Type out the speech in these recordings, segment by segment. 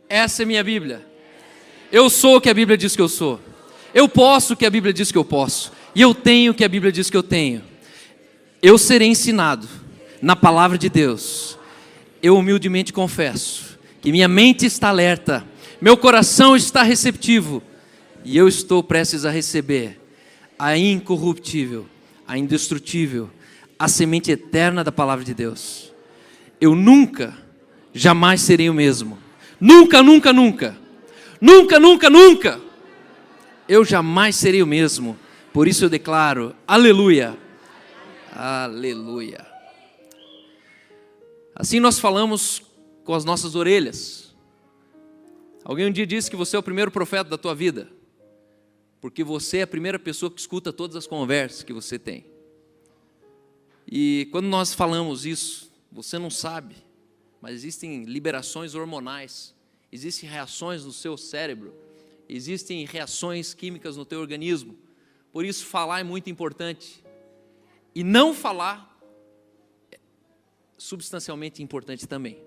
Essa é minha Bíblia. Eu sou o que a Bíblia diz que eu sou. Eu posso o que a Bíblia diz que eu posso. E eu tenho o que a Bíblia diz que eu tenho. Eu serei ensinado na palavra de Deus. Eu humildemente confesso que minha mente está alerta, meu coração está receptivo e eu estou prestes a receber a incorruptível, a indestrutível, a semente eterna da palavra de Deus. Eu nunca, jamais serei o mesmo. Nunca, nunca, nunca. Nunca, nunca, nunca. Eu jamais serei o mesmo. Por isso eu declaro, aleluia. Aleluia. Assim nós falamos com as nossas orelhas. Alguém um dia disse que você é o primeiro profeta da tua vida, porque você é a primeira pessoa que escuta todas as conversas que você tem. E quando nós falamos isso, você não sabe, mas existem liberações hormonais, existem reações no seu cérebro, existem reações químicas no teu organismo. Por isso falar é muito importante. E não falar é substancialmente importante também.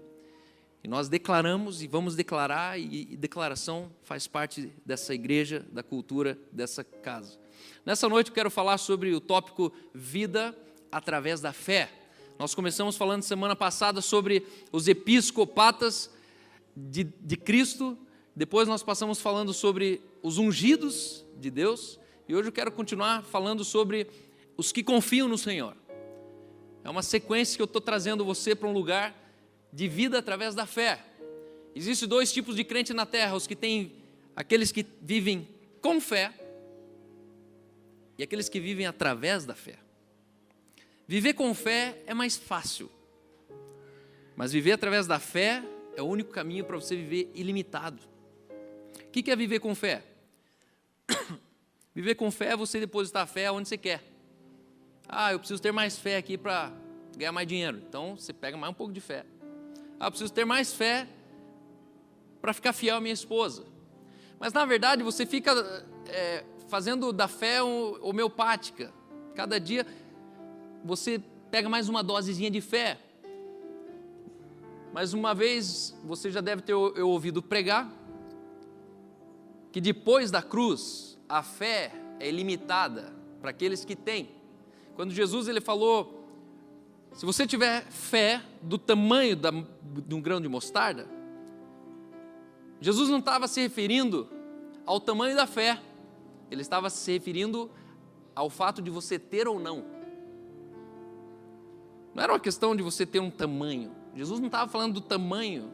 E nós declaramos e vamos declarar, e declaração faz parte dessa igreja, da cultura dessa casa. Nessa noite eu quero falar sobre o tópico vida através da fé. Nós começamos falando semana passada sobre os episcopatas de Cristo, depois nós passamos falando sobre os ungidos de Deus, e hoje eu quero continuar falando sobre os que confiam no Senhor. É uma sequência que eu estou trazendo você para um lugar de vida através da fé. Existem dois tipos de crente na terra, aqueles que vivem com fé e aqueles que vivem através da fé. Viver com fé é mais fácil, mas viver através da fé é o único caminho para você viver ilimitado. O que é viver com fé? Viver com fé é você depositar a fé onde você quer. Eu preciso ter mais fé aqui para ganhar mais dinheiro. Então você pega mais um pouco de fé. Eu preciso ter mais fé para ficar fiel à minha esposa. Mas na verdade você fica fazendo da fé homeopática. Cada dia você pega mais uma dosezinha de fé. Mas uma vez você já deve ter ouvido pregar que depois da cruz a fé é ilimitada para aqueles que têm. Quando Jesus ele falou, se você tiver fé do tamanho de um grão de mostarda, Jesus não estava se referindo ao tamanho da fé, ele estava se referindo ao fato de você ter ou não. Não era uma questão de você ter um tamanho. Jesus não estava falando do tamanho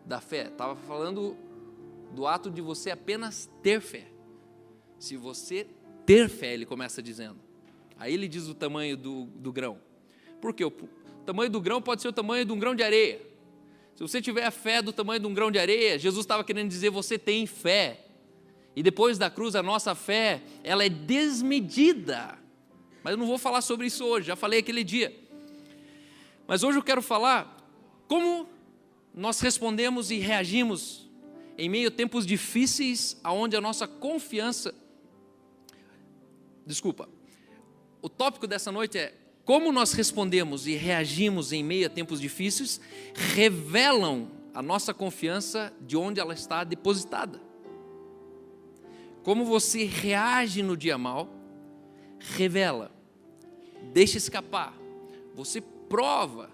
da fé, estava falando do ato de você apenas ter fé. Se você ter fé, ele começa dizendo. Aí ele diz o tamanho do grão. Por quê? O tamanho do grão pode ser o tamanho de um grão de areia. Se você tiver a fé do tamanho de um grão de areia, Jesus estava querendo dizer, você tem fé. E depois da cruz, a nossa fé, ela é desmedida. Mas eu não vou falar sobre isso hoje, já falei aquele dia. Mas hoje eu quero falar como nós respondemos e reagimos em meio a tempos difíceis, onde a nossa confiança... O tópico dessa noite é como nós respondemos e reagimos em meio a tempos difíceis, revelam a nossa confiança de onde ela está depositada. Como você reage no dia mal, revela, deixa escapar, você prova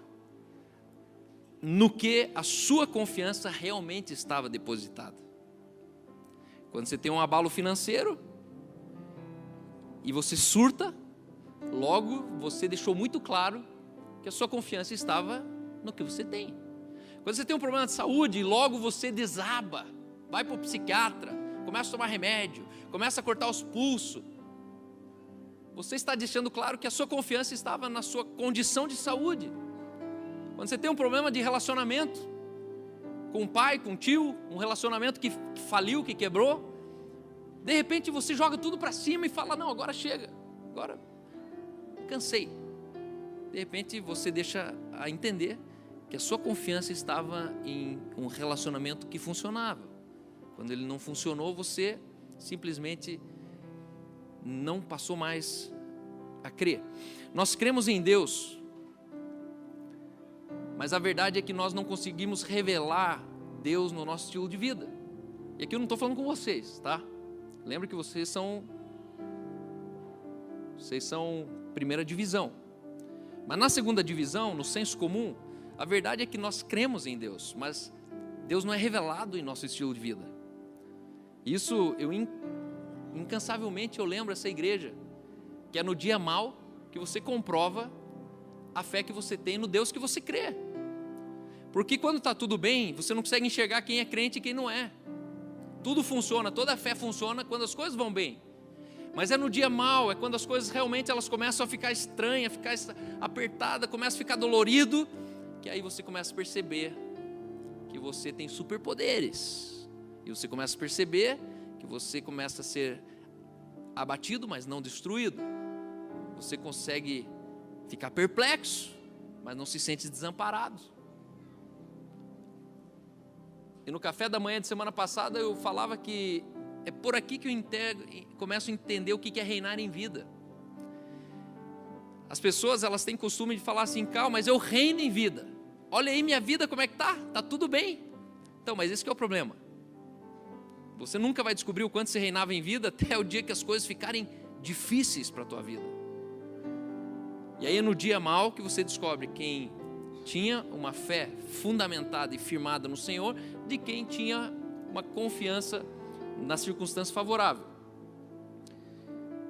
no que a sua confiança realmente estava depositada. Quando você tem um abalo financeiro e você surta, logo você deixou muito claro que a sua confiança estava no que você tem. Quando você tem um problema de saúde e logo você desaba, vai para o psiquiatra, começa a tomar remédio, começa a cortar os pulsos, você está deixando claro que a sua confiança estava na sua condição de saúde. Quando você tem um problema de relacionamento com o pai, com o tio, um relacionamento que faliu, que quebrou, de repente você joga tudo para cima e fala, não, agora chega, agora cansei. De repente você deixa a entender que a sua confiança estava em um relacionamento que funcionava. Quando ele não funcionou, você simplesmente não passou mais a crer. Nós cremos em Deus, mas a verdade é que nós não conseguimos revelar Deus no nosso estilo de vida. E aqui eu não estou falando com vocês, tá? Lembra que vocês são primeira divisão. Mas na segunda divisão, no senso comum, a verdade é que nós cremos em Deus, mas Deus não é revelado em nosso estilo de vida. Isso incansavelmente eu lembro essa igreja, que é no dia mau que você comprova a fé que você tem no Deus que você crê. Porque quando está tudo bem, você não consegue enxergar quem é crente e quem não é. Tudo funciona, toda a fé funciona quando as coisas vão bem. Mas é no dia mau, é quando as coisas realmente elas começam a ficar estranhas, a ficar apertada, começa a ficar dolorido, que aí você começa a perceber que você tem superpoderes. E você começa a perceber que você começa a ser abatido, mas não destruído. Você consegue ficar perplexo, mas não se sente desamparado. E no café da manhã de semana passada eu falava que é por aqui que eu começo a entender o que é reinar em vida. As pessoas elas têm costume de falar assim, calma, mas eu reino em vida. Olha aí minha vida como é que tá? Tá tudo bem. Então, mas esse que é o problema. Você nunca vai descobrir o quanto você reinava em vida até o dia que as coisas ficarem difíceis para a tua vida. E aí é no dia mau que você descobre quem tinha uma fé fundamentada e firmada no Senhor, de quem tinha uma confiança na circunstância favorável.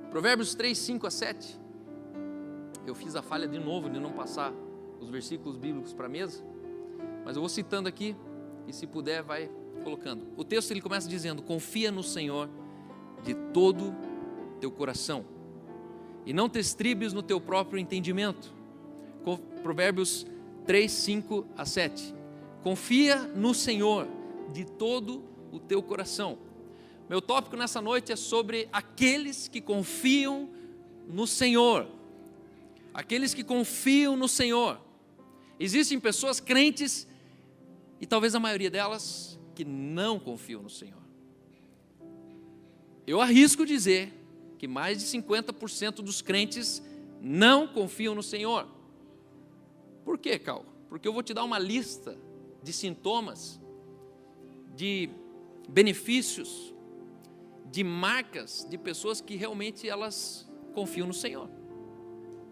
Provérbios 3, 5 a 7. Eu fiz a falha de novo de não passar os versículos bíblicos para a mesa, mas eu vou citando aqui e se puder vai colocando. O texto ele começa dizendo, confia no Senhor de todo teu coração e não te estribes no teu próprio entendimento. Provérbios 3, 5 a 7. Confia no Senhor de todo o teu coração. Meu tópico nessa noite é sobre aqueles que confiam no Senhor. Aqueles que confiam no Senhor. Existem pessoas crentes, e talvez a maioria delas, que não confiam no Senhor. Eu arrisco dizer que mais de 50% dos crentes não confiam no Senhor. Por quê, Cal? Porque eu vou te dar uma lista de sintomas, de benefícios, de marcas de pessoas que realmente elas confiam no Senhor.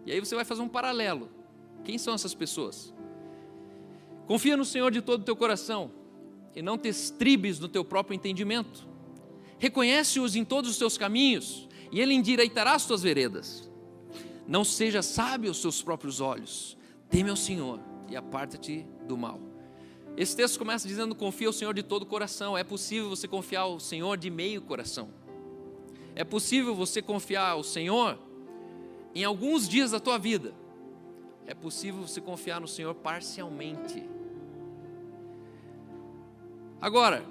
E aí você vai fazer um paralelo. Quem são essas pessoas? Confia no Senhor de todo o teu coração e não te estribes no teu próprio entendimento. Reconhece-os em todos os teus caminhos e Ele endireitará as tuas veredas. Não seja sábio aos seus próprios olhos. Teme ao Senhor e aparta-te do mal. Esse texto começa dizendo, confia ao Senhor de todo o coração. É possível você confiar ao Senhor de meio coração. É possível você confiar ao Senhor em alguns dias da tua vida. É possível você confiar no Senhor parcialmente. Agora,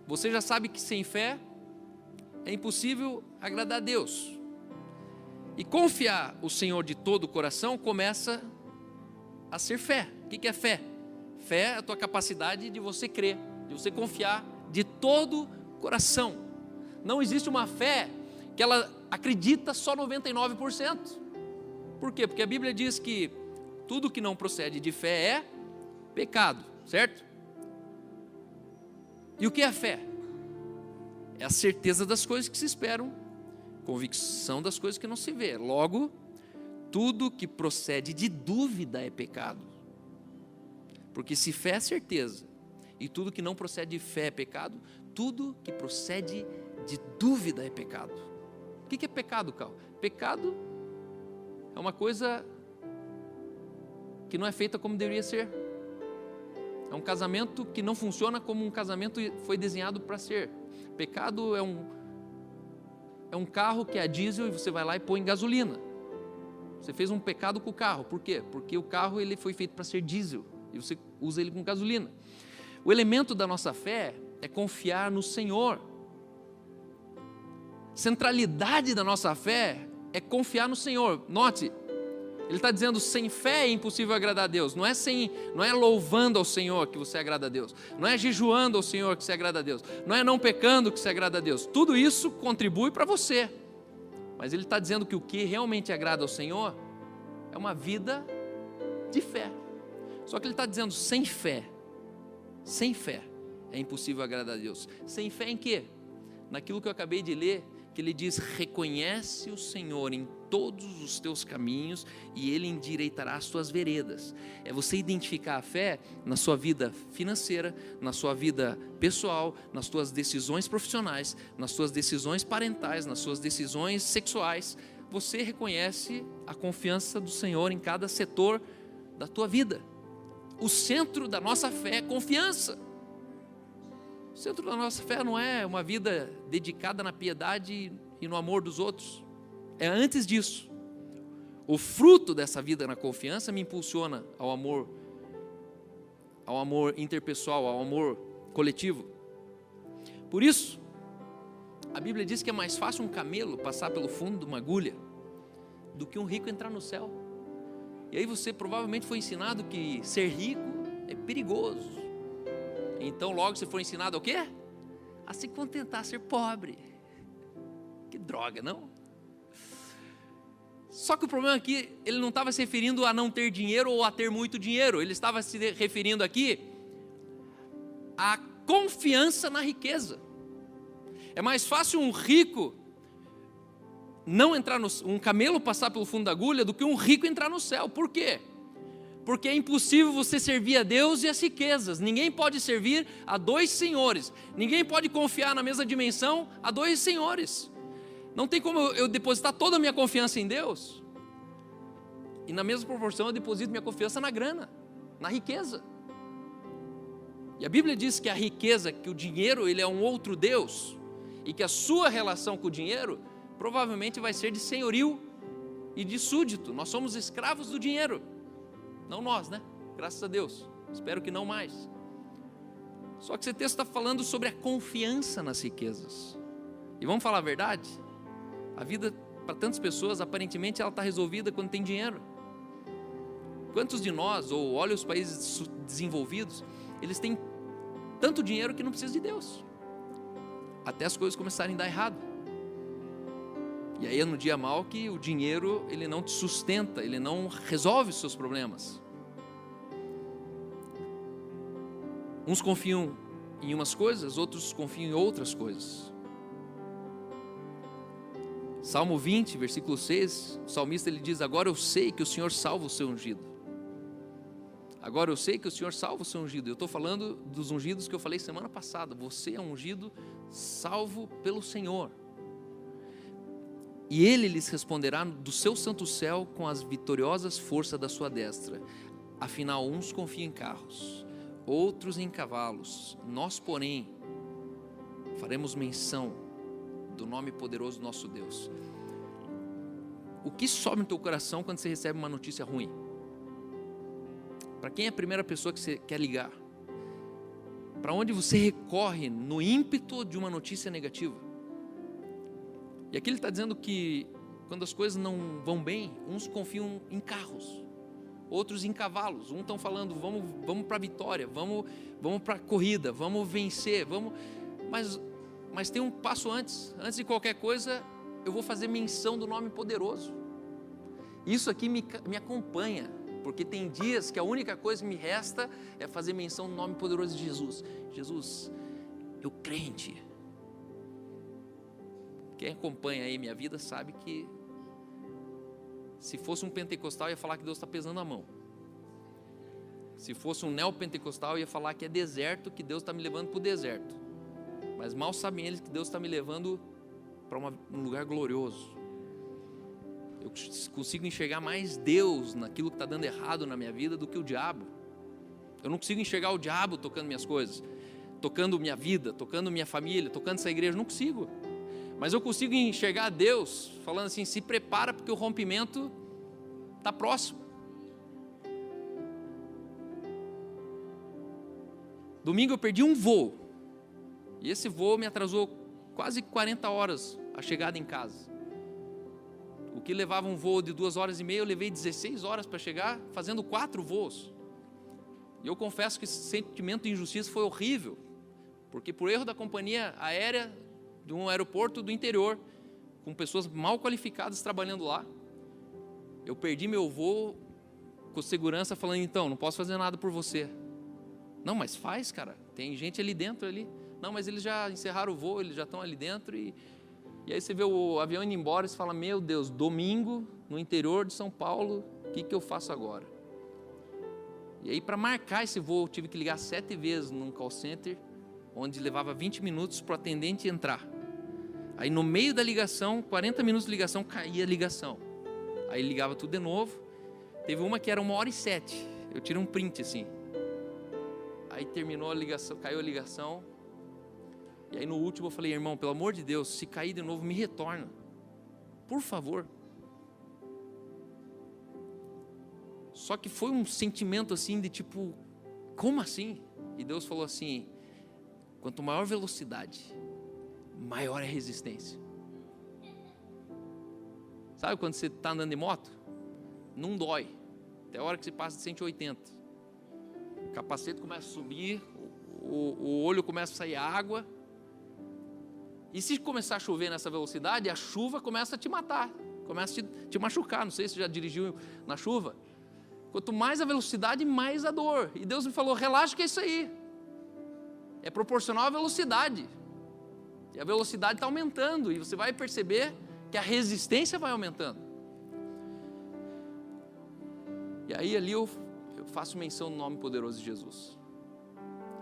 você já sabe que sem fé é impossível agradar a Deus. E confiar o Senhor de todo o coração começa a ser fé. O que é fé? Fé é a tua capacidade de você crer, de você confiar de todo o coração. Não existe uma fé que ela acredita só 99%. Por quê? Porque a Bíblia diz que tudo que não procede de fé é pecado, certo? E o que é a fé? É a certeza das coisas que se esperam, convicção das coisas que não se vê. Logo, tudo que procede de dúvida é pecado. Porque se fé é certeza, e tudo que não procede de fé é pecado, tudo que procede de dúvida é pecado. O que é pecado, Cal? Pecado é uma coisa que não é feita como deveria ser. É um casamento que não funciona como um casamento foi desenhado para ser. Pecado é um carro que é a diesel e você vai lá e põe gasolina. Você fez um pecado com o carro. Por quê? Porque o carro ele foi feito para ser diesel e você usa ele com gasolina. O elemento da nossa fé é confiar no Senhor. Centralidade da nossa fé é confiar no Senhor. Note, ele está dizendo, sem fé é impossível agradar a Deus. Não é louvando ao Senhor que você agrada a Deus. Não é jejuando ao Senhor que você agrada a Deus. Não é não pecando que você agrada a Deus. Tudo isso contribui para você. Mas ele está dizendo que o que realmente agrada ao Senhor é uma vida de fé. Só que ele está dizendo sem fé, é impossível agradar a Deus. Sem fé em quê? Naquilo que eu acabei de ler, que ele diz: reconhece o Senhor em todos os teus caminhos e Ele endireitará as tuas veredas. É você identificar a fé na sua vida financeira, na sua vida pessoal, nas tuas decisões profissionais, nas tuas decisões parentais, nas suas decisões sexuais. Você reconhece a confiança do Senhor em cada setor da tua vida. O centro da nossa fé é confiança. O centro da nossa fé não é uma vida dedicada na piedade e no amor dos outros. É antes disso. O fruto dessa vida na confiança me impulsiona ao amor interpessoal, ao amor coletivo. Por isso, a Bíblia diz que é mais fácil um camelo passar pelo fundo de uma agulha do que um rico entrar no céu. E aí você provavelmente foi ensinado que ser rico é perigoso. Então logo você foi ensinado ao quê? A se contentar, a ser pobre. Que droga, não? Só que o problema aqui, ele não estava se referindo a não ter dinheiro ou a ter muito dinheiro. Ele estava se referindo aqui à confiança na riqueza. É mais fácil um rico não entrar um camelo passar pelo fundo da agulha do que um rico entrar no céu. Por quê? Porque é impossível você servir a Deus e as riquezas. Ninguém pode servir a dois senhores. Ninguém pode confiar na mesma dimensão a dois senhores. Não tem como eu depositar toda a minha confiança em Deus e na mesma proporção eu deposito minha confiança na grana, na riqueza. E a Bíblia diz que a riqueza, que o dinheiro, ele é um outro Deus, e que a sua relação com o dinheiro provavelmente vai ser de senhorio e de súdito. Nós somos escravos do dinheiro. Não nós, né? Graças a Deus. Espero que não mais. Só que esse texto está falando sobre a confiança nas riquezas. E vamos falar a verdade? A vida, para tantas pessoas, aparentemente ela está resolvida quando tem dinheiro. Quantos de nós, ou olha os países desenvolvidos, eles têm tanto dinheiro que não precisa de Deus, até as coisas começarem a dar errado. E aí é no dia mau que o dinheiro, ele não te sustenta, ele não resolve os seus problemas. Uns confiam em umas coisas, outros confiam em outras coisas. Salmo 20, versículo 6, o salmista ele diz: agora eu sei que o Senhor salva o seu ungido. Agora eu sei que o Senhor salva o seu ungido. Eu estou falando dos ungidos que eu falei semana passada. Você é um ungido salvo pelo Senhor. E Ele lhes responderá do seu santo céu com as vitoriosas forças da sua destra. Afinal, uns confiam em carros, outros em cavalos. Nós, porém, faremos menção do nome poderoso do nosso Deus. O que sobe no teu coração quando você recebe uma notícia ruim? Para quem é a primeira pessoa que você quer ligar? Para onde você recorre no ímpeto de uma notícia negativa? E aqui ele está dizendo que quando as coisas não vão bem, uns confiam em carros, outros em cavalos. Uns estão falando, vamos para a vitória, vamos para a corrida, vamos vencer, mas tem um passo antes. Antes de qualquer coisa, eu vou fazer menção do nome poderoso. Isso aqui me acompanha, porque tem dias que a única coisa que me resta é fazer menção do nome poderoso de Jesus. Jesus, eu crente. Quem acompanha aí minha vida sabe que se fosse um pentecostal ia falar que Deus está pesando a mão. Se fosse um neopentecostal ia falar que é deserto, que Deus está me levando para o deserto. Mas mal sabem eles que Deus está me levando para um lugar glorioso. Eu consigo enxergar mais Deus naquilo que está dando errado na minha vida do que o diabo. Eu não consigo enxergar o diabo tocando minhas coisas, tocando minha vida, tocando minha família, tocando essa igreja, não consigo. Mas eu consigo enxergar Deus falando assim: se prepara porque o rompimento está próximo. Domingo eu perdi um voo, e esse voo me atrasou quase 40 horas a chegada em casa. O que levava um voo de 2 horas e meia, eu levei 16 horas para chegar, fazendo 4 voos. E eu confesso que esse sentimento de injustiça foi horrível, porque por erro da companhia aérea de um aeroporto do interior, com pessoas mal qualificadas trabalhando lá, eu perdi meu voo com segurança falando: então, não posso fazer nada por você. Não, mas faz, cara, Tem gente ali dentro ali. Não, mas eles já encerraram o voo, eles já estão ali dentro. E aí você vê o avião indo embora e você fala, meu Deus, domingo, no interior de São Paulo, o que eu faço agora? E aí, para marcar esse voo, eu tive que ligar 7 vezes num call center, onde levava 20 minutos para o atendente entrar. Aí, no meio da ligação, 40 minutos de ligação, caía a ligação. Aí, ligava tudo de novo. Teve uma que era 1h07. Eu tirei um print assim. Aí, terminou a ligação, caiu a ligação. E aí, no último, eu falei, irmão, pelo amor de Deus, se cair de novo, me retorna. Por favor. Só que foi um sentimento assim de tipo, como assim? E Deus falou assim, quanto maior velocidade, maior é a resistência. Sabe quando você está andando de moto? Não dói, até a hora que você passa de 180. O capacete começa a subir, o olho começa a sair água. E se começar a chover nessa velocidade, a chuva começa a te matar, começa a te machucar. Não sei se você já dirigiu na chuva. Quanto mais a velocidade, mais a dor. E Deus me falou, relaxa que é isso aí. É proporcional à velocidade. E a velocidade está aumentando. E você vai perceber que a resistência vai aumentando. E aí ali eu faço menção no nome poderoso de Jesus.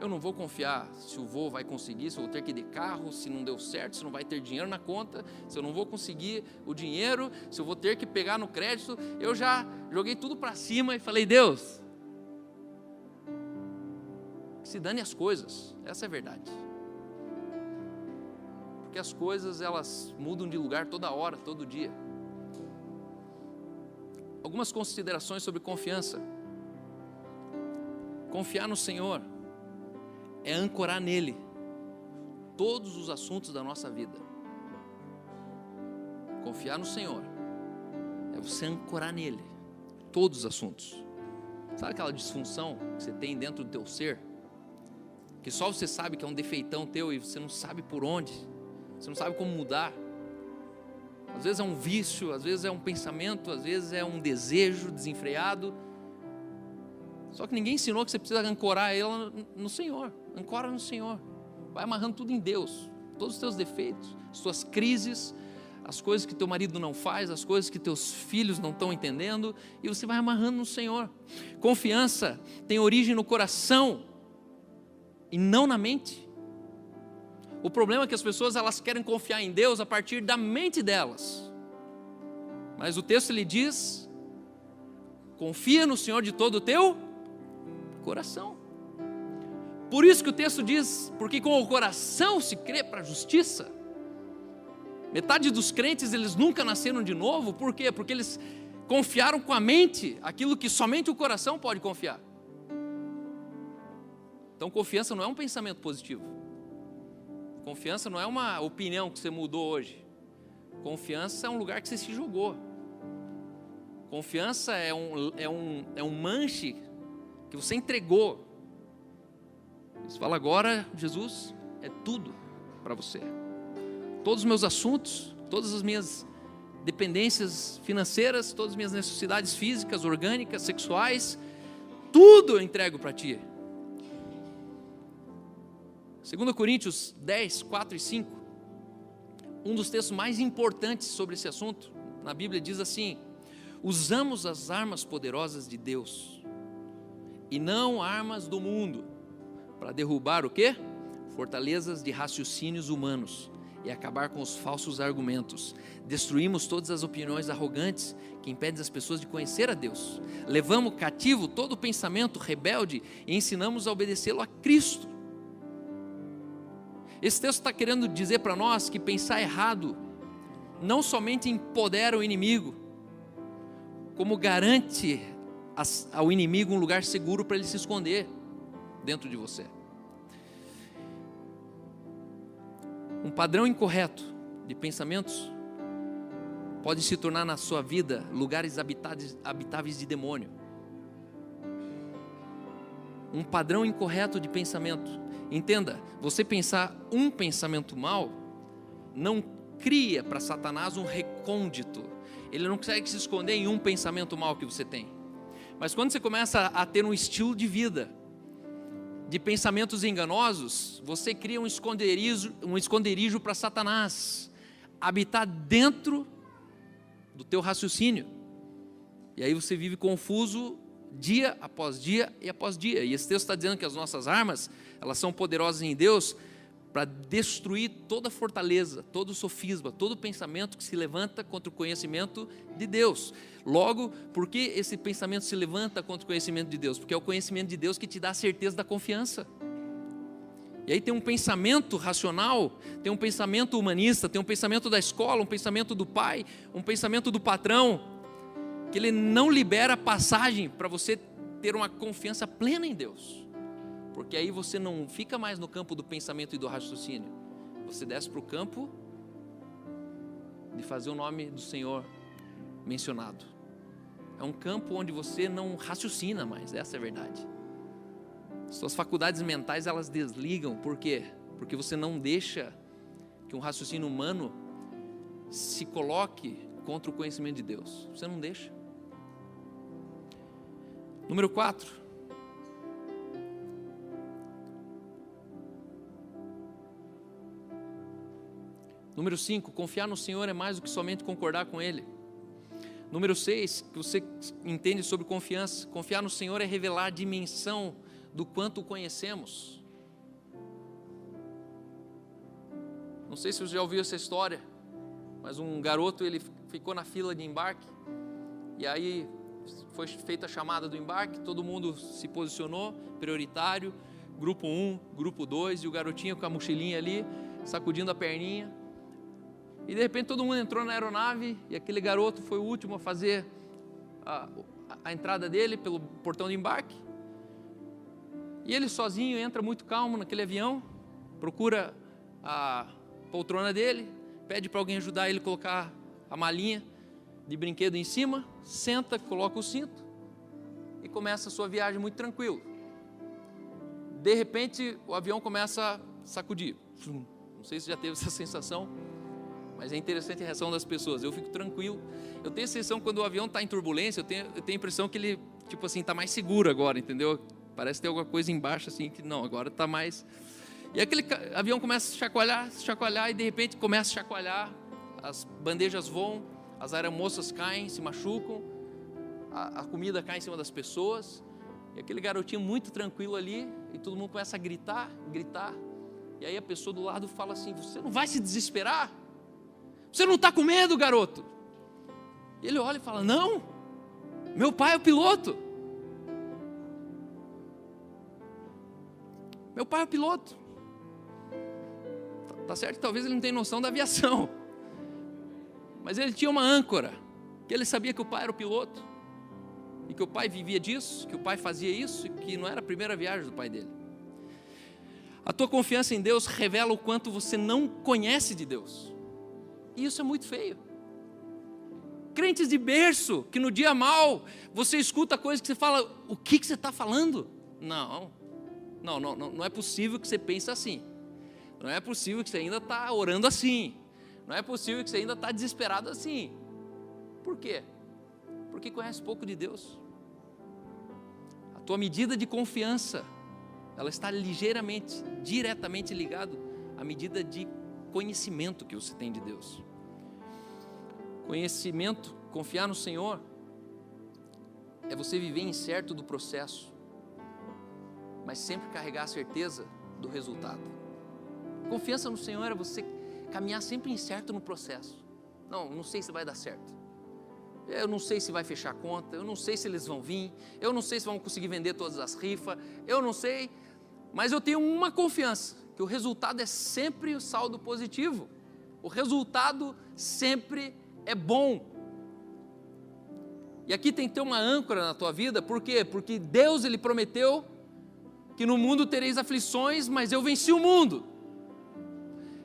Eu não vou confiar se o voo vai conseguir, se eu vou ter que ir de carro, se não deu certo, se não vai ter dinheiro na conta, se eu não vou conseguir o dinheiro, se eu vou ter que pegar no crédito. Eu já joguei tudo para cima e falei, Deus, que se dane as coisas, essa é a verdade. Porque as coisas, elas mudam de lugar toda hora, todo dia. Algumas considerações sobre confiança. Confiar no Senhor é ancorar nele todos os assuntos da nossa vida. Confiar no Senhor é você ancorar nele todos os assuntos. Sabe aquela disfunção que você tem dentro do teu ser? Que só você sabe que é um defeitão teu e você não sabe por onde, você não sabe como mudar. Às vezes é um vício, às vezes é um pensamento, às vezes é um desejo desenfreado. Só que ninguém ensinou que você precisa ancorar ela no Senhor. Ancora no Senhor. Vai amarrando tudo em Deus. Todos os teus defeitos, as tuas crises, as coisas que teu marido não faz, as coisas que teus filhos não estão entendendo, e você vai amarrando no Senhor. Confiança tem origem no coração e não na mente. O problema é que as pessoas, elas querem confiar em Deus a partir da mente delas. Mas o texto lhe diz, confia no Senhor de todo o teu coração. Por isso que o texto diz, porque com o coração se crê para a justiça. Metade dos crentes, eles nunca nasceram de novo. Por quê? Porque eles confiaram com a mente aquilo que somente o coração pode confiar. Então confiança não é um pensamento positivo. Confiança não é uma opinião que você mudou hoje. Confiança é um lugar que você se jogou. Confiança é um manche que você entregou. Você fala, agora, Jesus, é tudo para você. Todos os meus assuntos, todas as minhas dependências financeiras, todas as minhas necessidades físicas, orgânicas, sexuais, tudo eu entrego para ti. 2 Coríntios 10, 4 e 5, um dos textos mais importantes sobre esse assunto, na Bíblia diz assim, usamos as armas poderosas de Deus, e não armas do mundo, para derrubar o quê? Fortalezas de raciocínios humanos, e acabar com os falsos argumentos. Destruímos todas as opiniões arrogantes, que impedem as pessoas de conhecer a Deus. Levamos cativo todo pensamento rebelde, e ensinamos a obedecê-lo a Cristo. Esse texto está querendo dizer para nós que pensar errado não somente empodera o inimigo, como garante ao inimigo um lugar seguro para ele se esconder dentro de você. Um padrão incorreto de pensamentos pode se tornar na sua vida lugares habitáveis de demônio. Um padrão incorreto de pensamento. Entenda, você pensar um pensamento mal não cria para Satanás um recôndito. Ele não consegue se esconder em um pensamento mal que você tem. Mas quando você começa a ter um estilo de vida de pensamentos enganosos, você cria um esconderijo para Satanás habitar dentro do teu raciocínio. E aí você vive confuso dia após dia e após dia. E esse texto está dizendo que as nossas armas, elas são poderosas em Deus para destruir toda fortaleza, todo sofisma, todo pensamento que se levanta contra o conhecimento de Deus. Logo, por que esse pensamento se levanta contra o conhecimento de Deus? Porque é o conhecimento de Deus que te dá a certeza da confiança. E aí tem um pensamento racional, tem um pensamento humanista, tem um pensamento da escola, um pensamento do pai, um pensamento do patrão, que ele não libera passagem para você ter uma confiança plena em Deus. Porque aí você não fica mais no campo do pensamento e do raciocínio. Você desce para o campo de fazer o nome do Senhor mencionado. É um campo onde você não raciocina mais, essa é a verdade. Suas faculdades mentais, elas desligam. Por quê? Porque você não deixa que um raciocínio humano se coloque contra o conhecimento de Deus. Você não deixa. Número 4. Número 5, confiar no Senhor é mais do que somente concordar com Ele. Número 6, que você entende sobre confiança. Confiar no Senhor é revelar a dimensão do quanto o conhecemos. Não sei se você já ouviu essa história, mas um garoto, ele ficou na fila de embarque, e aí foi feita a chamada do embarque, todo mundo se posicionou, prioritário, grupo 1, grupo 2, e o garotinho com a mochilinha ali, sacudindo a perninha. E de repente todo mundo entrou na aeronave e aquele garoto foi o último a fazer a entrada dele pelo portão de embarque. E ele sozinho entra muito calmo naquele avião, procura a poltrona dele, pede para alguém ajudar ele a colocar a malinha de brinquedo em cima, senta, coloca o cinto e começa a sua viagem muito tranquilo. De repente o avião começa a sacudir. Não sei se já teve essa sensação, mas é interessante a reação das pessoas. Eu fico tranquilo. Eu tenho a sensação quando o avião está em turbulência, eu tenho a impressão que ele, tipo assim, está mais seguro agora, entendeu? Parece ter alguma coisa embaixo assim, que não, agora está mais... E aquele avião começa a chacoalhar, e de repente começa a chacoalhar, as bandejas voam, as aeromoças caem, se machucam, a comida cai em cima das pessoas, e aquele garotinho muito tranquilo ali, e todo mundo começa a gritar, e aí a pessoa do lado fala assim: você não vai se desesperar? Você não está com medo, garoto? E ele olha e fala: não, meu pai é o piloto. Meu pai é o piloto. Tá certo que talvez ele não tenha noção da aviação, mas ele tinha uma âncora, que ele sabia que o pai era o piloto, e que o pai vivia disso, que o pai fazia isso, e que não era a primeira viagem do pai dele. A tua confiança em Deus revela o quanto você não conhece de Deus. E isso é muito feio. Crentes de berço, que no dia mal você escuta coisas que você fala: o que você está falando? Não é possível que você pense assim. Não é possível que você ainda está orando assim. Não é possível que você ainda está desesperado assim. Por quê? Porque conhece pouco de Deus. A tua medida de confiança, ela está ligeiramente, diretamente ligada à medida de conhecimento que você tem de Deus. Conhecimento, confiar no Senhor, é você viver incerto do processo, mas sempre carregar a certeza do resultado. Confiança no Senhor é você caminhar sempre incerto no processo. Não sei se vai dar certo. Eu não sei se vai fechar a conta, eu não sei se eles vão vir, eu não sei se vão conseguir vender todas as rifas, eu não sei, mas eu tenho uma confiança, que o resultado é sempre o saldo positivo. O resultado sempre é bom. E aqui tem que ter uma âncora na tua vida. Por quê? Porque Deus, Ele prometeu que no mundo tereis aflições, mas eu venci o mundo.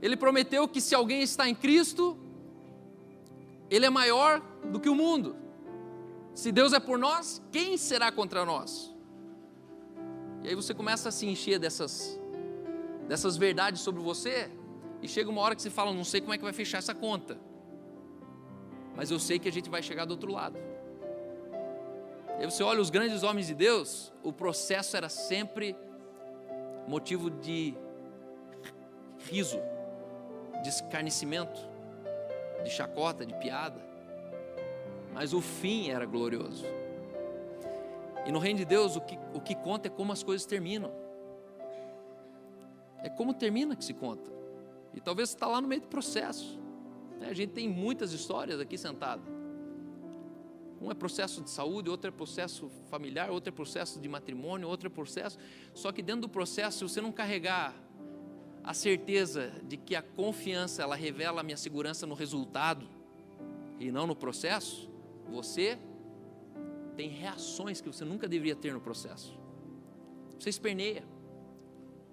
Ele prometeu que se alguém está em Cristo, Ele é maior do que o mundo. Se Deus é por nós, quem será contra nós? E aí você começa a se encher dessas verdades sobre você, e chega uma hora que você fala: não sei como é que vai fechar essa conta, mas eu sei que a gente vai chegar do outro lado. E aí você olha os grandes homens de Deus, o processo era sempre motivo de riso, de escarnecimento, de chacota, de piada. Mas o fim era glorioso. E no reino de Deus, o que conta é como as coisas terminam. É como termina que se conta. E talvez você está lá no meio do processo. A gente tem muitas histórias aqui sentadas. Um é processo de saúde, outro é processo familiar, outro é processo de matrimônio, outro é processo. Só que dentro do processo, se você não carregar a certeza de que a confiança, ela revela a minha segurança no resultado e não no processo, você tem reações que você nunca deveria ter no processo. Você esperneia,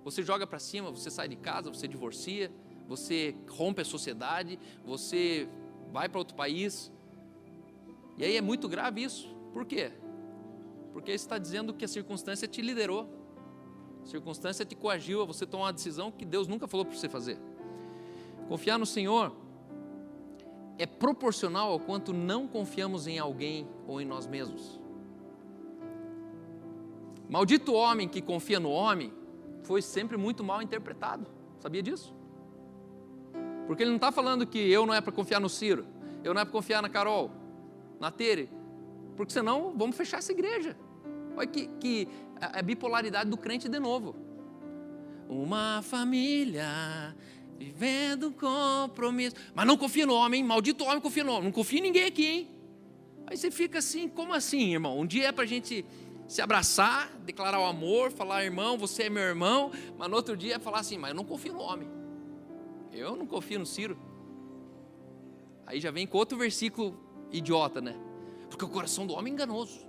você joga para cima, você sai de casa, você divorcia, você rompe a sociedade, você vai para outro país. E aí é muito grave isso. Por quê? Porque está dizendo que a circunstância te liderou, a circunstância te coagiu a você tomar uma decisão que Deus nunca falou para você fazer. Confiar no Senhor é proporcional ao quanto não confiamos em alguém ou em nós mesmos. Maldito homem que confia no homem foi sempre muito mal interpretado. Sabia disso? Porque ele não está falando que eu não é para confiar no Ciro, eu não é para confiar na Carol, na Tere, porque senão vamos fechar essa igreja. Olha que a bipolaridade do crente de novo. Uma família vivendo compromisso, mas não confia no homem, hein? Maldito homem confia no homem, não confia em ninguém aqui, hein? Aí você fica assim, como assim, irmão? Um dia é para a gente se abraçar, declarar o amor, falar, irmão, você é meu irmão, mas no outro dia é falar assim, mas eu não confio no homem, eu não confio no Ciro. Aí já vem com outro versículo idiota, né? Porque o coração do homem é enganoso.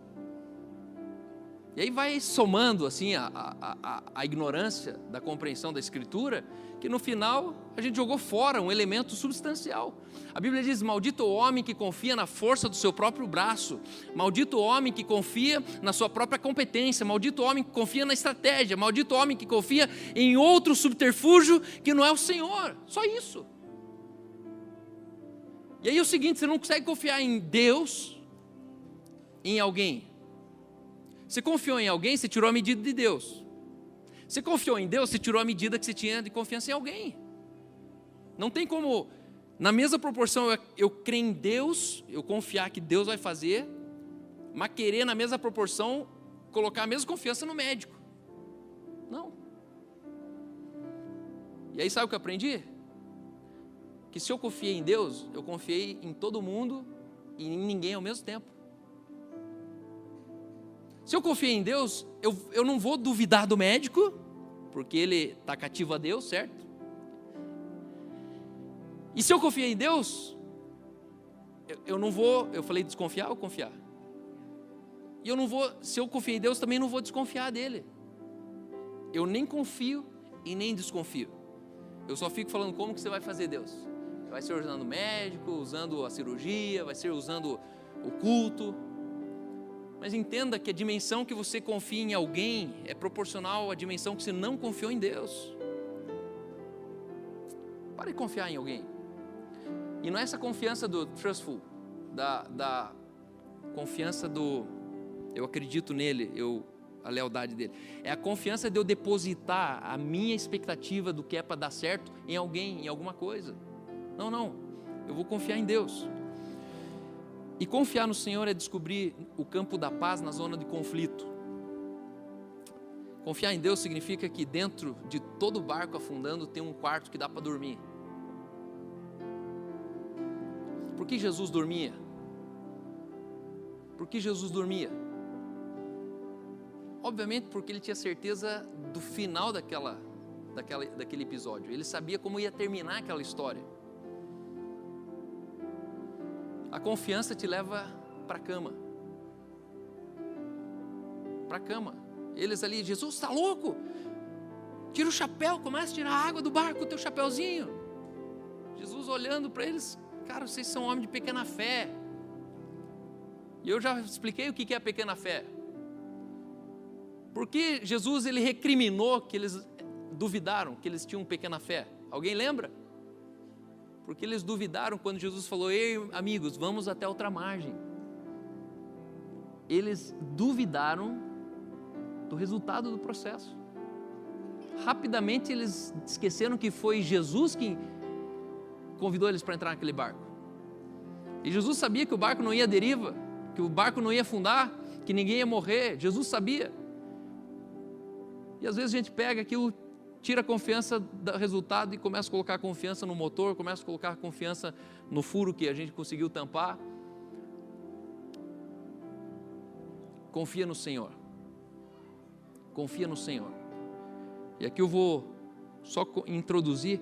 E aí vai somando assim a ignorância da compreensão da Escritura, que no final a gente jogou fora um elemento substancial. A Bíblia diz, maldito o homem que confia na força do seu próprio braço, maldito o homem que confia na sua própria competência, maldito o homem que confia na estratégia, maldito o homem que confia em outro subterfúgio que não é o Senhor. Só isso. E aí é o seguinte, você não consegue confiar em Deus, em alguém. Você confiou em alguém, você tirou a medida de Deus. Você confiou em Deus, você tirou a medida que você tinha de confiança em alguém. Não tem como, na mesma proporção, eu crer em Deus, eu confiar que Deus vai fazer, mas querer na mesma proporção, colocar a mesma confiança no médico. Não. E aí sabe o que eu aprendi? Que se eu confiei em Deus, eu confiei em todo mundo e em ninguém ao mesmo tempo. Se eu confiei em Deus, eu não vou duvidar do médico, porque ele está cativo a Deus, certo? E se eu confiei em Deus, eu não vou, eu falei desconfiar ou confiar? E eu não vou, se eu confiei em Deus, também não vou desconfiar dele. Eu nem confio e nem desconfio. Eu só fico falando como que você vai fazer, Deus. Vai ser usando o médico, usando a cirurgia, vai ser usando o culto. Mas entenda que a dimensão que você confia em alguém é proporcional à dimensão que você não confiou em Deus. Pare de confiar em alguém. E não é essa confiança do trustful, da confiança do eu acredito nele, a lealdade dele. É a confiança de eu depositar a minha expectativa do que é para dar certo em alguém, em alguma coisa. Não, eu vou confiar em Deus. E confiar no Senhor é descobrir o campo da paz na zona de conflito. Confiar em Deus significa que dentro de todo barco afundando tem um quarto que dá para dormir. Por que Jesus dormia? Por que Jesus dormia? Obviamente porque ele tinha certeza do final daquele episódio. Ele sabia como ia terminar aquela história. A confiança te leva para a cama. Para a cama. Eles ali, Jesus, está louco? Tira o chapéu, começa a tirar a água do barco com o teu chapéuzinho. Jesus olhando para eles, cara, vocês são homens de pequena fé. E eu já expliquei o que é a pequena fé. Porque Jesus, ele recriminou que eles duvidaram, que eles tinham pequena fé. Alguém lembra? Porque eles duvidaram quando Jesus falou, ei amigos, vamos até outra margem. Eles duvidaram do resultado do processo. rapidamente eles esqueceram que foi Jesus que convidou eles para entrar naquele barco. E Jesus sabia que o barco não ia à deriva, que o barco não ia afundar, que ninguém ia morrer. Jesus sabia. E às vezes a gente pega aquilo, tira a confiança do resultado e começa a colocar confiança no motor, começa a colocar confiança no furo que a gente conseguiu tampar. Confia no Senhor. Confia no Senhor. E aqui eu vou só introduzir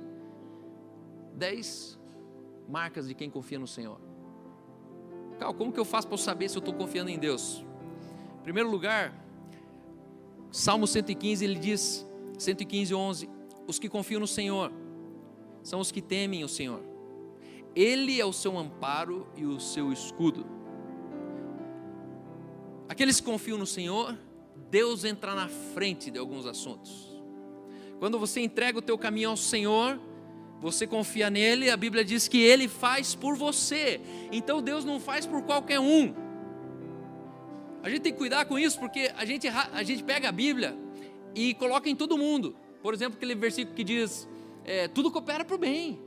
10 marcas de quem confia no Senhor. Cal, como que eu faço para eu saber se eu estou confiando em Deus? Em primeiro lugar, Salmo 115, ele diz, 115:11, os que confiam no Senhor são os que temem o Senhor. Ele é o seu amparo e o seu escudo. Aqueles que confiam no Senhor, Deus entra na frente de alguns assuntos. Quando você entrega o teu caminho ao Senhor, você confia nele, a Bíblia diz que Ele faz por você. Então Deus não faz por qualquer um. A gente tem que cuidar com isso, porque a gente pega a Bíblia e coloca em todo mundo. Por exemplo, aquele versículo que diz, tudo coopera para o bem.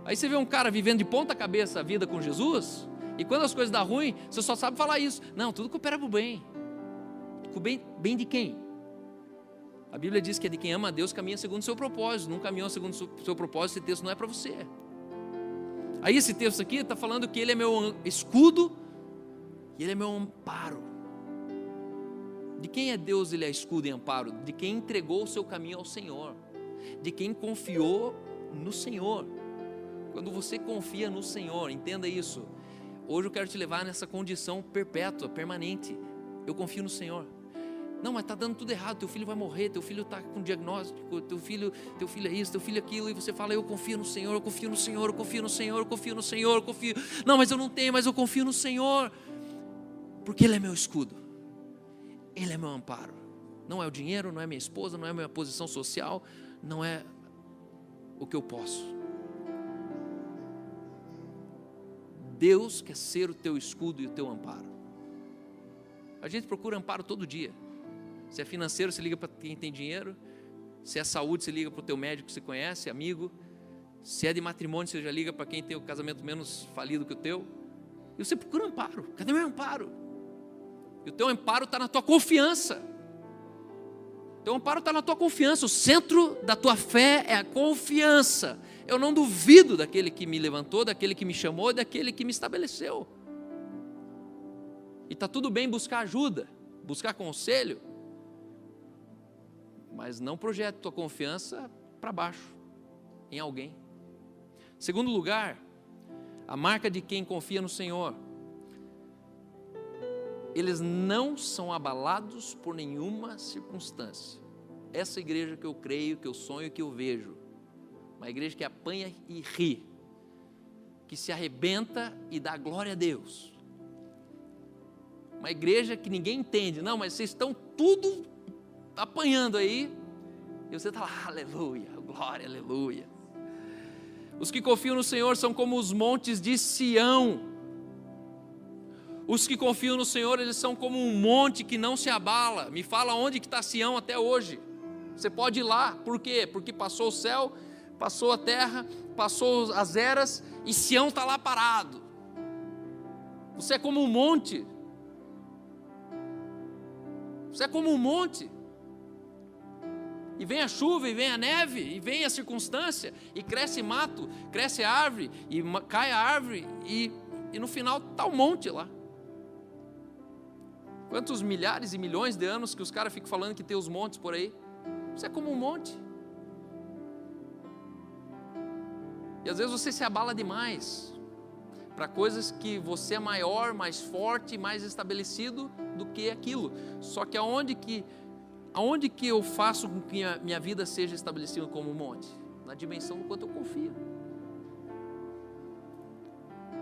Aí você vê um cara vivendo de ponta cabeça a vida com Jesus, e quando as coisas dão ruim, você só sabe falar isso. Não, tudo coopera para o bem. O bem de quem? A Bíblia diz que é de quem ama a Deus, caminha segundo o seu propósito. Não caminhou segundo o seu propósito, esse texto não é para você. Aí esse texto aqui está falando que Ele é meu escudo e Ele é meu amparo. De quem é Deus? Ele é escudo e amparo? De quem entregou o seu caminho ao Senhor, de quem confiou no Senhor. Quando você confia no Senhor, entenda isso. Hoje eu quero te levar nessa condição perpétua, permanente. Eu confio no Senhor. Não, mas está dando tudo errado, teu filho vai morrer, teu filho está com diagnóstico, teu filho é isso, teu filho é aquilo, e você fala, eu confio no Senhor, eu confio no Senhor, eu confio no Senhor, eu confio no Senhor, eu confio. Não, mas eu não tenho, mas eu confio no Senhor, porque Ele é meu escudo, Ele é meu amparo. Não é o dinheiro, não é minha esposa, não é minha posição social, não é o que eu posso. Deus quer ser o teu escudo e o teu amparo. A gente procura amparo todo dia. Se é financeiro, você liga para quem tem dinheiro. Se é saúde, você liga para o teu médico que você conhece, amigo. Se é de matrimônio, você já liga para quem tem o casamento menos falido que o teu. E você procura amparo. Cadê meu amparo? E o teu amparo está na tua confiança. O teu amparo está na tua confiança. O centro da tua fé é a confiança. Eu não duvido daquele que me levantou, daquele que me chamou, daquele que me estabeleceu. E está tudo bem buscar ajuda, buscar conselho, mas não projete tua confiança para baixo, em alguém. Segundo lugar, a marca de quem confia no Senhor: eles não são abalados por nenhuma circunstância. Essa igreja que eu creio, que eu sonho, que eu vejo, uma igreja que apanha e ri, que se arrebenta e dá glória a Deus. Uma igreja que ninguém entende. Não, mas vocês estão tudo apanhando aí, e você está lá, aleluia, glória, aleluia. Os que confiam no Senhor são como os montes de Sião. Os que confiam no Senhor, eles são como um monte que não se abala. Me fala onde que está Sião até hoje. Você pode ir lá, por quê? Porque passou o céu, passou a terra, passou as eras, e Sião está lá parado. Você é como um monte. Você é como um monte. E vem a chuva, e vem a neve, e vem a circunstância, e cresce mato, cresce árvore, e cai a árvore, e no final está um monte lá. Quantos milhares e milhões de anos que os caras ficam falando que tem os montes por aí? Você é como um monte. E às vezes você se abala demais para coisas que você é maior, mais forte, mais estabelecido do que aquilo. Só que aonde que eu faço com que a minha vida seja estabelecida como um monte? Na dimensão do quanto eu confio.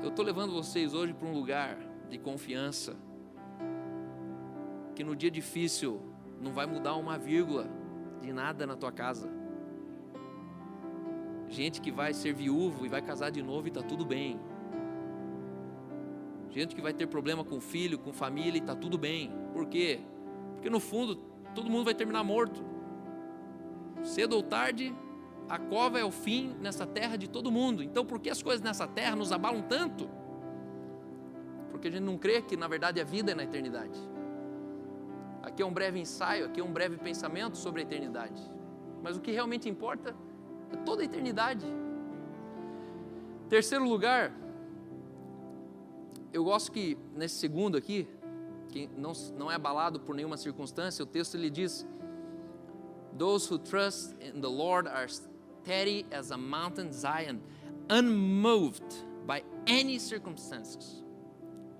Eu estou levando vocês hoje para um lugar de confiança, que no dia difícil não vai mudar uma vírgula de nada na tua casa. Gente que vai ser viúvo e vai casar de novo e está tudo bem. Gente que vai ter problema com filho, com família e está tudo bem. Por quê? Porque no fundo todo mundo vai terminar morto. Cedo ou tarde, a cova é o fim nessa terra de todo mundo. Então, por que as coisas nessa terra nos abalam tanto? Porque a gente não crê que, na verdade, a vida é na eternidade. Aqui é um breve ensaio, aqui é um breve pensamento sobre a eternidade. Mas o que realmente importa é toda a eternidade. Terceiro lugar, eu gosto que, nesse segundo aqui, que não é abalado por nenhuma circunstância, o texto ele diz: Those who trust in the Lord are steady as a mountain Zion, unmoved by any circumstances.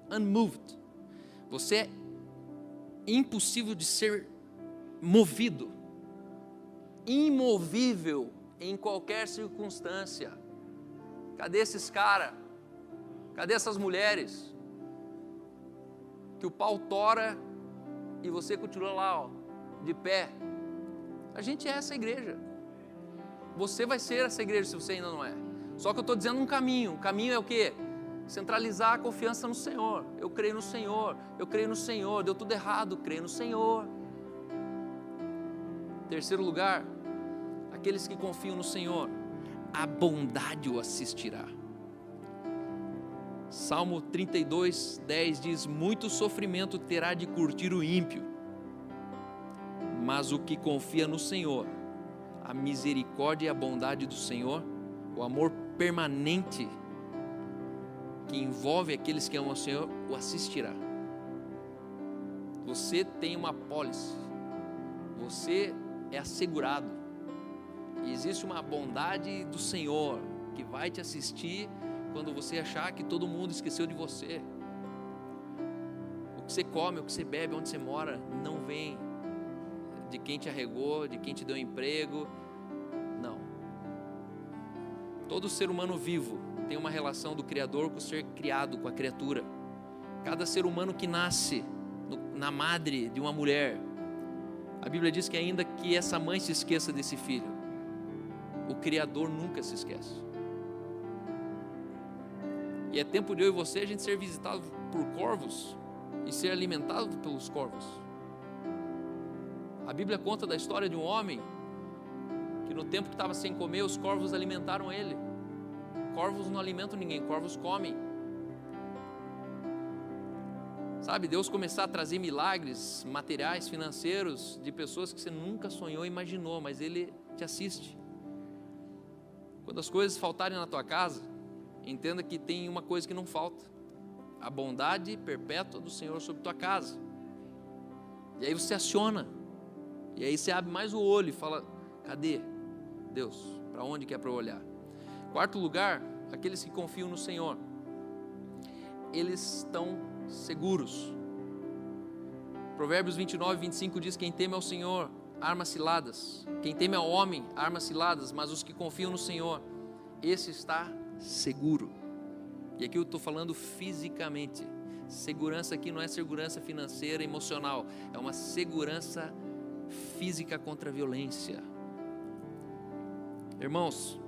Unmoved. Você é impossível de ser movido, imovível em qualquer circunstância. Cadê esses caras? Cadê essas mulheres? Que o pau tora e você continua lá, ó, de pé. A gente é essa igreja. Você vai ser essa igreja se você ainda não é. Só que eu estou dizendo um caminho. O caminho é o quê? Centralizar a confiança no Senhor. Eu creio no Senhor. Eu creio no Senhor. Deu tudo errado. Creio no Senhor. Terceiro lugar, aqueles que confiam no Senhor, a bondade o assistirá. Salmo 32, 10 diz: muito sofrimento terá de curtir o ímpio, mas o que confia no Senhor, a misericórdia e a bondade do Senhor, o amor permanente que envolve aqueles que amam o Senhor, o assistirá. Você tem uma apólice, você é assegurado, e existe uma bondade do Senhor que vai te assistir quando você achar que todo mundo esqueceu de você. O que você come, o que você bebe, onde você mora, não vem de quem te arregou, de quem te deu emprego, não. Todo ser humano vivo tem uma relação do Criador com o ser criado, com a criatura. Cada ser humano que nasce na madre de uma mulher, a Bíblia diz que ainda que essa mãe se esqueça desse filho, o Criador nunca se esquece. E é tempo de eu e você a gente ser visitado por corvos e ser alimentado pelos corvos. A Bíblia conta da história de um homem que no tempo que estava sem comer, os corvos alimentaram ele. Corvos não alimentam ninguém, corvos comem. Sabe, Deus começar a trazer milagres materiais, financeiros, de pessoas que você nunca sonhou, imaginou, mas Ele te assiste. Quando as coisas faltarem na tua casa, entenda que tem uma coisa que não falta: a bondade perpétua do Senhor sobre tua casa. E aí você aciona, e aí você abre mais o olho e fala: cadê Deus? Para onde que é para eu olhar? Quarto lugar, aqueles que confiam no Senhor, eles estão seguros. Provérbios 29, 25 diz: quem teme ao Senhor, armas ciladas. Quem teme ao homem, armas ciladas. Mas os que confiam no Senhor, esse está seguro. E aqui eu estou falando fisicamente. Segurança aqui não é segurança financeira, emocional. É uma segurança física contra a violência. Irmãos,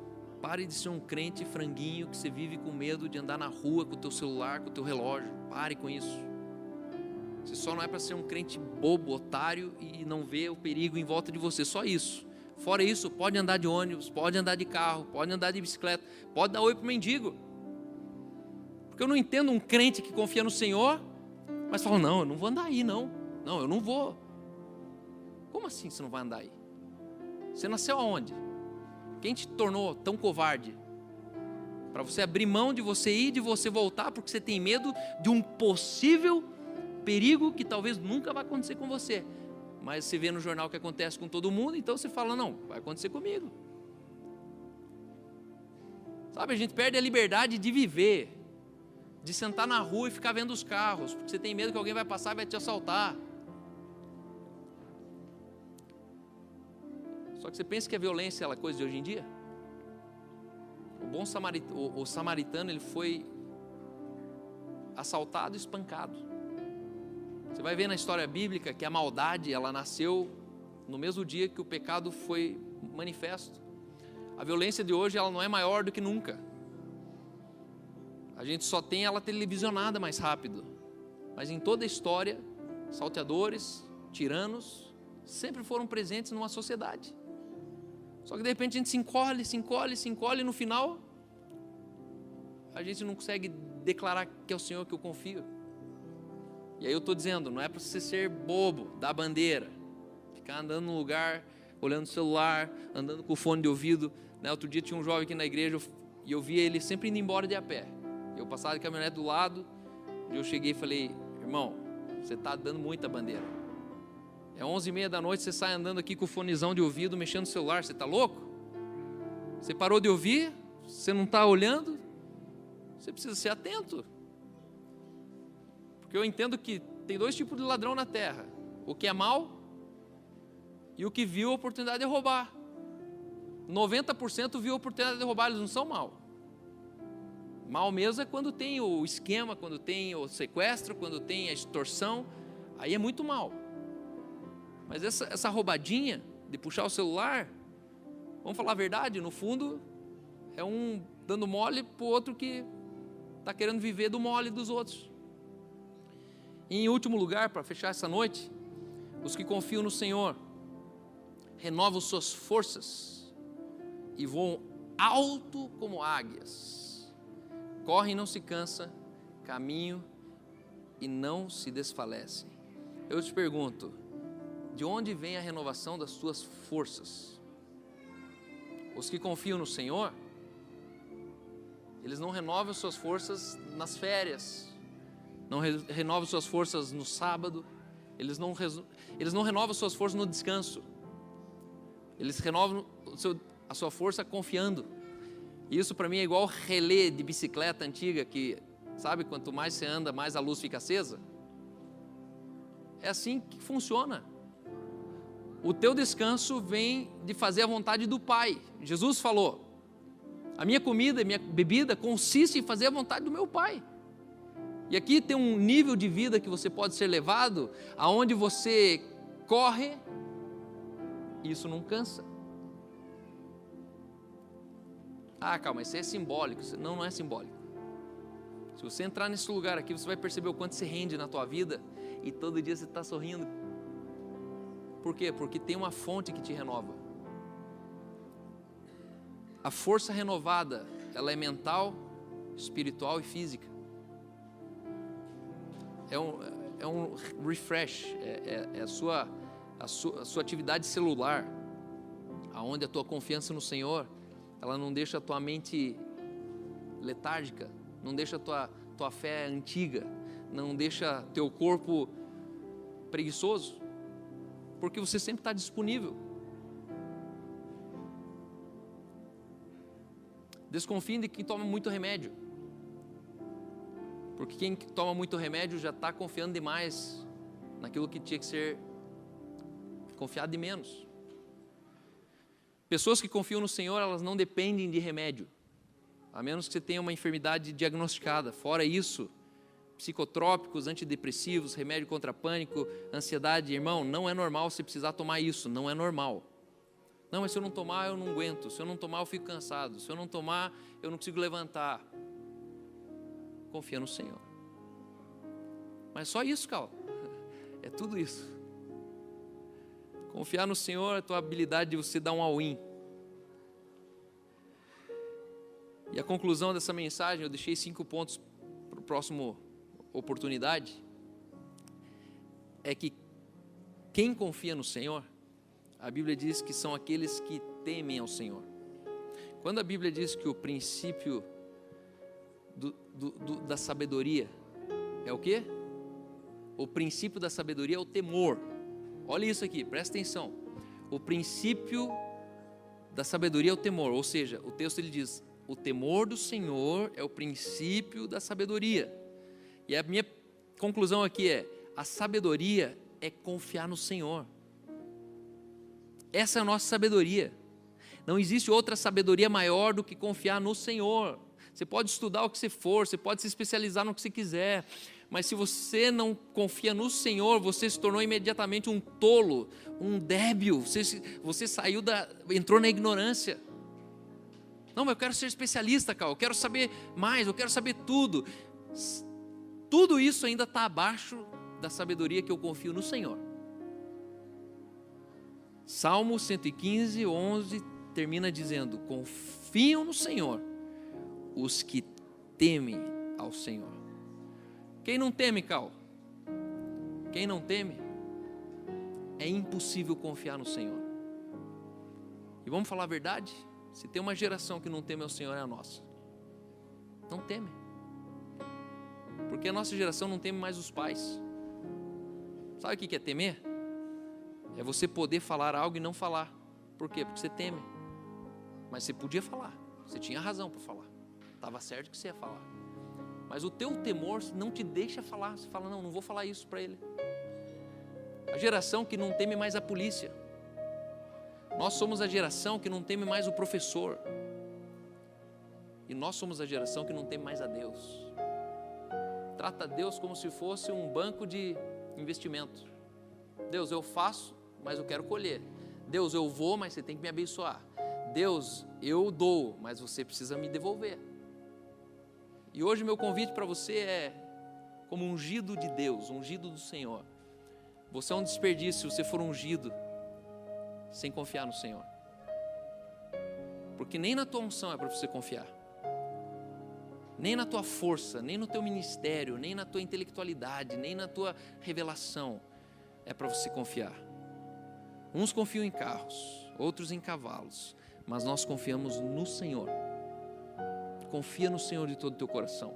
pare de ser um crente franguinho que você vive com medo de andar na rua com o teu celular, com o teu relógio. Pare com isso. Você só não é para ser um crente bobo, otário e não ver o perigo em volta de você. Só isso. Fora isso, pode andar de ônibus, pode andar de carro, pode andar de bicicleta, pode dar oi para o mendigo. Porque eu não entendo um crente que confia no Senhor, mas fala: não, eu não vou andar aí, não. Não, eu não vou. Como assim você não vai andar aí? Você nasceu aonde? Quem te tornou tão covarde para você abrir mão de você ir, de você voltar, porque você tem medo de um possível perigo que talvez nunca vai acontecer com você, mas você vê no jornal que acontece com todo mundo, então você fala: não, vai acontecer comigo. Sabe, a gente perde a liberdade de viver, de sentar na rua e ficar vendo os carros, porque você tem medo que alguém vai passar e vai te assaltar. Só que você pensa que a violência é coisa de hoje em dia? O samaritano, ele foi assaltado e espancado. Você vai ver na história bíblica que a maldade, ela nasceu no mesmo dia que o pecado foi manifesto. A violência de hoje, ela não é maior do que nunca. A gente só tem ela televisionada mais rápido. Mas em toda a história, salteadores, tiranos, sempre foram presentes numa sociedade. Só que de repente a gente se encolhe, e no final a gente não consegue declarar que é o Senhor que eu confio. E aí eu estou dizendo, não é para você ser bobo, dar bandeira, ficar andando num lugar, olhando o celular, andando com o fone de ouvido, né? Outro dia tinha um jovem aqui na igreja e eu via ele sempre indo embora de a pé. Eu passava de caminhonete do lado, e eu cheguei e falei, irmão, você está dando muita bandeira. É 11h30 da noite, você sai andando aqui com o fonezão de ouvido, mexendo no celular, você está louco? Você parou de ouvir? Você não está olhando? Você precisa ser atento. Porque eu entendo que tem dois tipos de ladrão na terra. O que é mau e o que viu a oportunidade de roubar. 90% viu a oportunidade de roubar, eles não são mau. Mal mesmo é quando tem o esquema, quando tem o sequestro, quando tem a extorsão, aí é muito mal. Mas essa roubadinha de puxar o celular, vamos falar a verdade, no fundo é um dando mole para o outro que está querendo viver do mole dos outros. E em último lugar, para fechar essa noite, os que confiam no Senhor renovam suas forças e voam alto como águias. Correm e não se cansa, caminham e não se desfalecem. Eu te pergunto, de onde vem a renovação das tuas forças? Os que confiam no Senhor, eles não renovam suas forças nas férias, não renovam suas forças no sábado, eles não renovam suas forças no descanso, eles renovam a sua força confiando. Isso para mim é igual relé de bicicleta antiga, que, sabe, quanto mais você anda, mais a luz fica acesa. É assim que funciona. O teu descanso vem de fazer a vontade do Pai. Jesus falou, a minha comida e minha bebida consiste em fazer a vontade do meu Pai. E aqui tem um nível de vida que você pode ser levado, aonde você corre, e isso não cansa. Ah, calma, isso é simbólico. Não, não é simbólico. Se você entrar nesse lugar aqui, você vai perceber o quanto você rende na tua vida e todo dia você está sorrindo. Por quê? Porque tem uma fonte que te renova. A força renovada, ela é mental, espiritual e física. É um refresh, é a sua atividade celular, aonde a tua confiança no Senhor, ela não deixa a tua mente letárgica, não deixa a tua fé antiga, não deixa teu corpo preguiçoso, porque você sempre está disponível. Desconfiem de quem toma muito remédio, porque quem toma muito remédio já está confiando demais naquilo que tinha que ser confiado de menos. Pessoas que confiam no Senhor, elas não dependem de remédio, a menos que você tenha uma enfermidade diagnosticada. Fora isso, psicotrópicos, antidepressivos, remédio contra pânico, ansiedade, irmão, não é normal você precisar tomar isso, não é normal. Não, mas se eu não tomar, eu não aguento, se eu não tomar, eu fico cansado, se eu não tomar, eu não consigo levantar. Confia no Senhor. Mas só isso, Cal, é tudo isso. Confiar no Senhor é a tua habilidade de você dar um all-in. E a conclusão dessa mensagem, eu deixei 5 pontos para a próxima oportunidade, é que quem confia no Senhor, a Bíblia diz que são aqueles que temem ao Senhor. Quando a Bíblia diz que o princípio da sabedoria é o quê? O princípio da sabedoria é o temor. Olha isso aqui, presta atenção. O princípio da sabedoria é o temor, ou seja, o texto ele diz, o temor do Senhor é o princípio da sabedoria. E a minha conclusão aqui é, a sabedoria é confiar no Senhor. Essa é a nossa sabedoria. Não existe outra sabedoria maior do que confiar no Senhor. Você pode estudar o que você for, você pode se especializar no que você quiser, mas se você não confia no Senhor, você se tornou imediatamente um tolo, um débil, você entrou na ignorância. Não, mas eu quero ser especialista, cara, eu quero saber mais, eu quero saber tudo. Tudo isso ainda está abaixo da sabedoria que eu confio no Senhor. Salmo 115, 11, termina dizendo: confiam no Senhor os que temem ao Senhor. Quem não teme, Cal? Quem não teme? É impossível confiar no Senhor. E vamos falar a verdade? Se tem uma geração que não teme ao Senhor, é a nossa. Não teme. Porque a nossa geração não teme mais os pais. Sabe o que é temer? É você poder falar algo e não falar. Por quê? Porque você teme. Mas você podia falar. Você tinha razão para falar. Estava certo que você ia falar. Mas o teu temor não te deixa falar. Você fala: não vou falar isso para ele. A geração que não teme mais a polícia. Nós somos a geração que não teme mais o professor. E nós somos a geração que não teme mais a Deus. Trata Deus como se fosse um banco de investimento. Deus, eu faço, mas eu quero colher. Deus, eu vou, mas você tem que me abençoar. Deus, eu dou, mas você precisa me devolver. E hoje meu convite para você é como ungido de Deus, ungido do Senhor. Você é um desperdício se você for ungido sem confiar no Senhor. Porque nem na tua unção é para você confiar. Nem na tua força, nem no teu ministério, nem na tua intelectualidade, nem na tua revelação é para você confiar. Uns confiam em carros, outros em cavalos, mas nós confiamos no Senhor. Confia no Senhor de todo o teu coração.